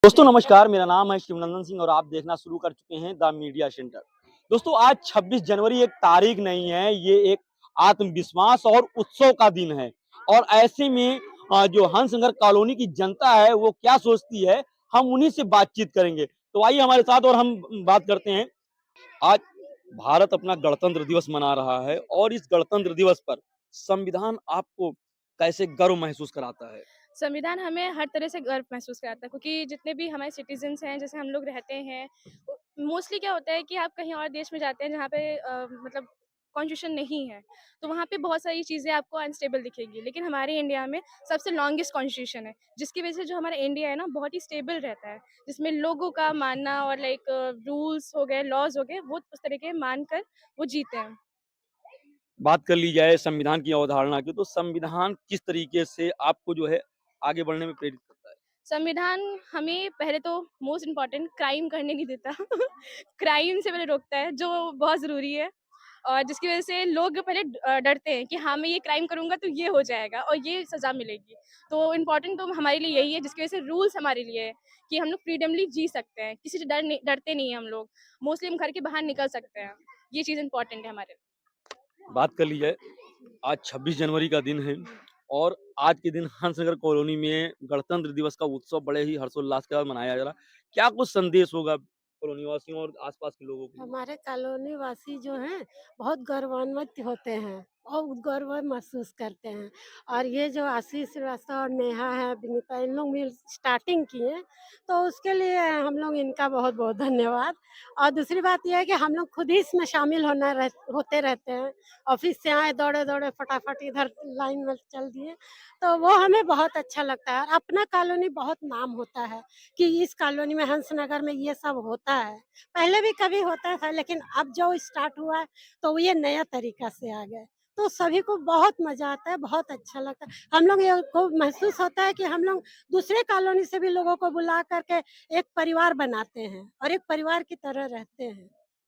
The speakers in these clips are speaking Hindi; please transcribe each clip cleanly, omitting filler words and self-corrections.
दोस्तों नमस्कार, मेरा नाम है शिवनंदन सिंह और आप देखना शुरू कर चुके हैं द मीडिया सेंटर। दोस्तों आज 26 जनवरी एक तारीख नहीं है, ये एक आत्मविश्वास और उत्सव का दिन है। और ऐसे में जो हंसनगर कॉलोनी की जनता है वो क्या सोचती है, हम उन्हीं से बातचीत करेंगे। तो आइए हमारे साथ और हम बात करते हैं। आज भारत अपना गणतंत्र दिवस मना रहा है और इस गणतंत्र दिवस पर संविधान आपको कैसे गर्व महसूस कराता है? संविधान हमें हर तरह से गर्व महसूस कराता है क्योंकि जितने भी हमारे सिटीजन्स हैं जैसे हम लोग रहते हैं मोस्टली क्या होता है कि आप कहीं और देश में जाते हैं जहाँ पे मतलब कॉन्स्टिट्यूशन नहीं है तो वहाँ पे बहुत सारी चीज़ें आपको अनस्टेबल दिखेगी लेकिन हमारे इंडिया में सबसे लॉन्गेस्ट कॉन्स्टिट्यूशन है जिसकी वजह से जो हमारा इंडिया है ना बहुत ही स्टेबल रहता है जिसमें लोगों का मानना और लाइक रूल्स हो गए लॉज हो गए वो उस तरह के मान कर वो जीते हैं। बात कर ली जाए संविधान की अवधारणा की, तो संविधान किस तरीके से आपको जो है आगे बढ़ने में प्रेरित करता है? संविधान हमें पहले तो मोस्ट इम्पोर्टेंट क्राइम करने नहीं देता क्राइम से पहले रोकता है जो बहुत ज़रूरी है और जिसकी वजह से लोग पहले डरते हैं कि हाँ मैं ये क्राइम करूँगा तो ये हो जाएगा और ये सज़ा मिलेगी। तो इम्पोर्टेंट तो हमारे लिए यही है जिसकी वजह से रूल्स हमारे लिए है कि हम लोग फ्रीडमली जी सकते हैं, किसी से डरते नहीं हैं हम लोग। मोस्टली हम घर के बाहर निकल सकते हैं। ये चीज़ इम्पोर्टेंट है हमारे लिए। बात कर ली जाए, आज 26 जनवरी का दिन है और आज के दिन हंसनगर कॉलोनी में गणतंत्र दिवस का उत्सव बड़े ही हर्षोल्लास के साथ मनाया जा रहा है। क्या कुछ संदेश होगा कॉलोनी वासियों और आसपास के लोगों के लिए? हमारे कॉलोनी वासी जो हैं बहुत गौरवान्वित होते हैं और गर्व महसूस करते हैं। और ये जो आशीष श्रीवास्तव और नेहा है, विनीता, इन लोग मिल स्टार्टिंग किए, तो उसके लिए हम लोग इनका बहुत-बहुत धन्यवाद। और दूसरी बात ये है कि हम लोग खुद ही इसमें शामिल होते रहते हैं। ऑफ़िस से आए दौड़े-दौड़े फटाफट इधर लाइन में चल दिए, तो वो हमें बहुत अच्छा लगता है। और अपना कॉलोनी बहुत नाम होता है कि इस कॉलोनी में हंसनगर में ये सब होता है। पहले भी कभी होता था लेकिन अब जो स्टार्ट हुआ है तो ये नया तरीका से आ गया है। तो सभी को बहुत मज़ा आता है, बहुत अच्छा लगता है। हम लोग ये को महसूस होता है कि हम लोग दूसरे कॉलोनी से भी लोगों को बुला कर के एक परिवार बनाते हैं और एक परिवार की तरह रहते हैं।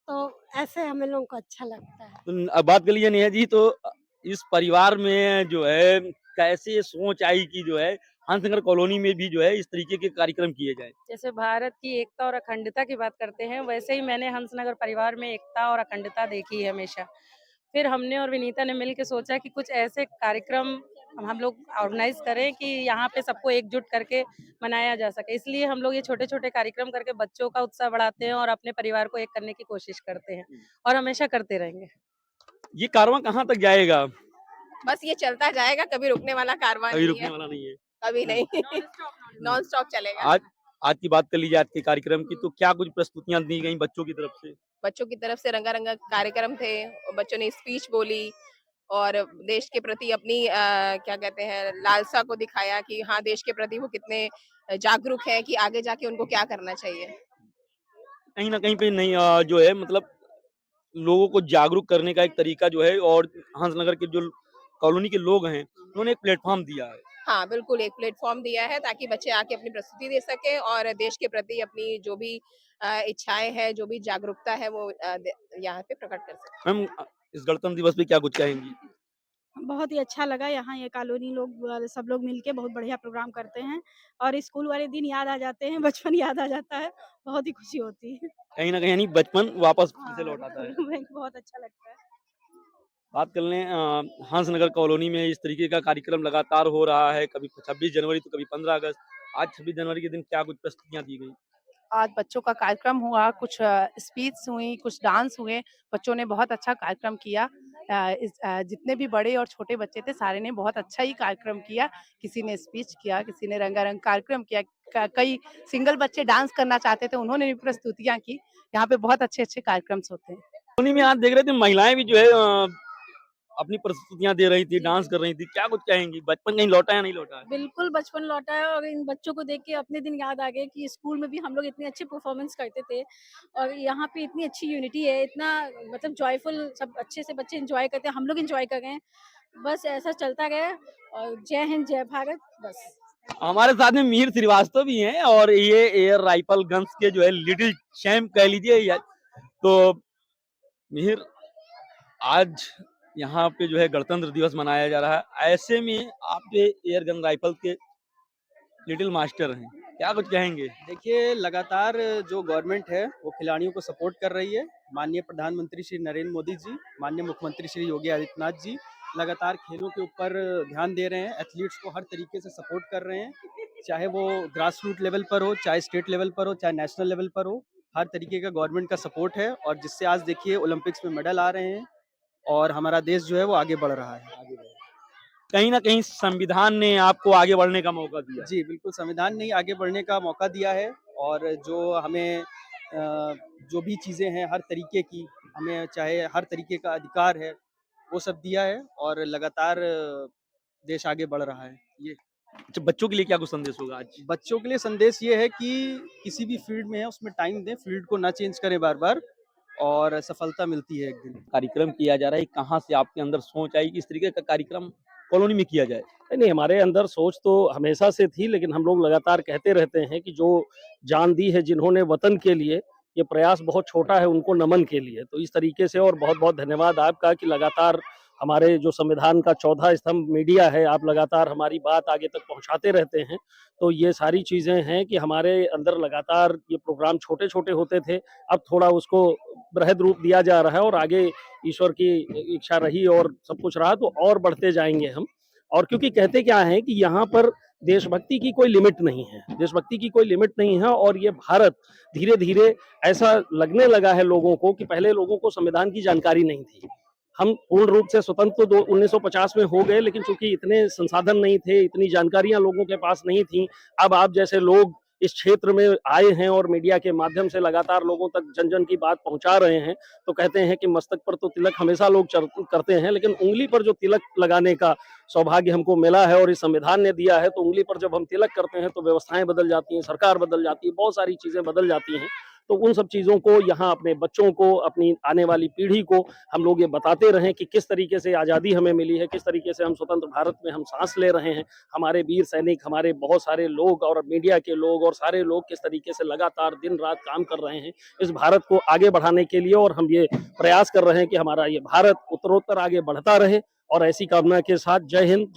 तो ऐसे हमें लोगों को अच्छा लगता है। तो अब बात कर लीजिए नेहा जी, तो इस परिवार में जो है कैसे सोच आई कि जो है हंसनगर कॉलोनी में भी जो है इस तरीके के कार्यक्रम किए जाएँ? जैसे भारत की एकता और अखंडता की बात करते हैं, वैसे ही मैंने हंसनगर परिवार में एकता और अखंडता देखी है हमेशा। फिर हमने और विनीता ने मिल के सोचा कि कुछ ऐसे कार्यक्रम हम लोग ऑर्गेनाइज़ करें कि यहाँ पे सबको एकजुट करके मनाया जा सके। इसलिए हम लोग ये छोटे-छोटे कार्यक्रम करके बच्चों का उत्साह बढ़ाते हैं और अपने परिवार को एक करने की कोशिश करते हैं और हमेशा करते रहेंगे। ये कारवां कहाँ तक जाएगा? बस ये चलता जाएगा, कभी रुकने वाला कारवां कभी नहीं रुकने है, वाला नहीं है। कभी हुँ, नहीं। हुँ। नॉन स्टॉप चलेगा। आज आज की बात कर लीजिए आज के कार्यक्रम की, तो क्या कुछ प्रस्तुतियाँ दी गई बच्चों की तरफ से? बच्चों की तरफ से रंगा-रंगा कार्यक्रम थे, और बच्चों ने स्पीच बोली और देश के प्रति अपनी क्या कहते हैं लालसा को दिखाया कि हाँ, देश के प्रति वो कितने जागरूक हैं कि आगे जाके उनको क्या करना चाहिए। कहीं न कहीं पे नहीं जो है मतलब लोगों को जागरूक करने का एक तरीका जो है और हंसनगर के जो कॉलोनी के लोग हैं, उन्होंने एक प्लेटफ़ॉर्म दिया है। हाँ, बिल्कुल एक प्लेटफ़ॉर्म दिया है ताकि बच्चे आके अपनी प्रस्तुति दे सकें और देश के प्रति अपनी जो भी इच्छाएँ हैं, जो भी जागरूकता है वो द यहाँ पे प्रकट कर सकें। मैम इस गणतंत्र दिवस पे क्या कुछ कहेंगी? बहुत ही अच्छा लगा यहाँ ये कॉलोनी लोग सब लोग मिलके बहुत बढ़िया प्रोग्राम करते हैं और स्कूल वाले दिन याद आ जाते हैं, बचपन याद आ जाता है, बहुत ही खुशी होती है। कहीं न कहीं यानी बचपन वापस फिर से हाँ, लौट आता है। वही बहुत अच्छा लगता है। बात कर लें हंसनगर कॉलोनी में इस तरीके का कार्यक्रम लगातार हो रहा है, कभी 26 जनवरी तो कभी 15 अगस्त। आज 26 जनवरी के दिन क्या कुछ प्रस्तुतियाँ दी गई? आज बच्चों का कार्यक्रम हुआ, कुछ स्पीच हुई, कुछ डांस हुए, बच्चों ने बहुत अच्छा कार्यक्रम किया। जितने भी बड़े और छोटे बच्चे थे, सारे ने बहुत अच्छा ही कार्यक्रम किया। किसी ने स्पीच किया, किसी ने रंगारंग कार्यक्रम किया। क कई सिंगल बच्चे डांस करना चाहते थे, उन्होंने भी प्रस्तुतियाँ की। यहाँ पे बहुत अच्छे-अच्छे कार्यक्रम्स होते हैं। कॉलोनी में आज देख रहे थे महिलाएँ भी जो है अपनी प्रस्तुतियाँ दे रही थी, डांस कर रही थी। क्या कुछ कहेंगी? बचपन कहीं लौटा या नहीं लौटा है? बिल्कुल बचपन लौटा है और इन बच्चों को देख के अपने दिन याद आ गए कि स्कूल में भी हम लोग इतने अच्छे परफॉर्मेंस करते थे और यहाँ पे इतनी अच्छी यूनिटी है, इतना मतलब जॉयफुल सब अच्छे से बच्चे एन्जॉय करते हैं, हम लोग एन्जॉय कर रहे हैं। बस ऐसा चलता रहे और जय हिंद, जय भारत बस। हमारे साथ में मिहिर श्रीवास्तव भी हैं और ये एयर राइफल गन्स के जो है लिटिल चैंप कह लीजिए या तो मिहिर आज यहाँ पे जो है गणतंत्र दिवस मनाया जा रहा है। ऐसे में आप जो एयर गन राइफल के लिटिल मास्टर हैं। क्या कुछ कहेंगे? देखिए, लगातार जो गवर्नमेंट है, वो खिलाड़ियों को सपोर्ट कर रही है। माननीय प्रधानमंत्री श्री नरेंद्र मोदी जी, माननीय मुख्यमंत्री श्री योगी आदित्यनाथ जी लगातार खेलों के ऊपर ध्यान दे रहे हैं, एथलीट्स को हर तरीके से सपोर्ट कर रहे हैं। चाहे वो ग्रास रूट लेवल पर हो, चाहे स्टेट लेवल पर हो, चाहे नेशनल लेवल पर हो, हर तरीके का गवर्नमेंट का सपोर्ट है और जिससे आज देखिए ओलंपिक्स में मेडल आ रहे हैं और हमारा देश जो है वो आगे बढ़ रहा है। कहीं न कहीं संविधान ने आपको आगे बढ़ने का मौका दिया। जी, बिल्कुल संविधान ने ही आगे बढ़ने का मौका दिया है और जो हमें जो भी चीज़ें हैं हर तरीके की, हमें चाहे हर तरीके का अधिकार है, वो सब दिया है और लगातार देश आगे बढ़ रहा है। ये अच्छा, बच्चों के लिए क्या कुछ संदेश होगा आज? बच्चों के लिए संदेश ये है कि किसी भी फील्ड में है उसमें टाइम दें, फील्ड को ना चेंज करें बार-बार और सफलता मिलती है एक दिन। कार्यक्रम किया जा रहा है, कहाँ से आपके अंदर सोच आई कि इस तरीके का कार्यक्रम कॉलोनी में किया जाए? नहीं, हमारे अंदर सोच तो हमेशा से थी, लेकिन हम लोग लगातार कहते रहते हैं कि जो जान दी है जिन्होंने वतन के लिए, ये प्रयास बहुत छोटा है उनको नमन के लिए। तो इस तरीके से और बहुत-बहुत धन्यवाद आपका कि लगातार हमारे जो संविधान का चौथा स्तंभ मीडिया है, आप लगातार हमारी बात आगे तक पहुँचाते रहते हैं। तो ये सारी चीज़ें हैं कि हमारे अंदर लगातार ये प्रोग्राम छोटे-छोटे होते थे, अब थोड़ा उसको बृहद रूप दिया जा रहा है और आगे ईश्वर की इच्छा रही और सब कुछ रहा तो और बढ़ते जाएँगे हम। और क्योंकि कहते क्या है कि यहाँ पर देशभक्ति की कोई लिमिट नहीं है, देशभक्ति की कोई लिमिट नहीं है और ये भारत धीरे-धीरे ऐसा लगने लगा है लोगों को कि पहले लोगों को संविधान की जानकारी नहीं थी। हम पूर्ण रूप से स्वतंत्र तो 1950 में हो गए, लेकिन चूँकि इतने संसाधन नहीं थे, इतनी जानकारियाँ लोगों के पास नहीं थी। अब आप जैसे लोग इस क्षेत्र में आए हैं और मीडिया के माध्यम से लगातार लोगों तक जन-जन की बात पहुँचा रहे हैं, तो कहते हैं कि मस्तक पर तो तिलक हमेशा लोग करते हैं, लेकिन उँगली पर जो तिलक लगाने का सौभाग्य हमको मिला है और इस संविधान ने दिया है, तो उँगली पर जब हम तिलक करते हैं, तो व्यवस्थाएँ बदल जाती हैं, सरकार बदल जाती है, बहुत सारी चीज़ें बदल जाती हैं। तो उन सब चीज़ों को यहाँ अपने बच्चों को, अपनी आने वाली पीढ़ी को हम लोग ये बताते रहें कि किस तरीके से आज़ादी हमें मिली है, किस तरीके से हम स्वतंत्र भारत में हम साँस ले रहे हैं। हमारे वीर सैनिक, हमारे बहुत सारे लोग और मीडिया के लोग और सारे लोग किस तरीके से लगातार दिन-रात काम कर रहे हैं, इस भारत को आगे बढ़ाने के लिए और हम ये प्रयास कर रहे हैं कि हमारा ये भारत उत्तरोत्तर आगे बढ़ता रहे और ऐसी कामना के साथ जय हिंद।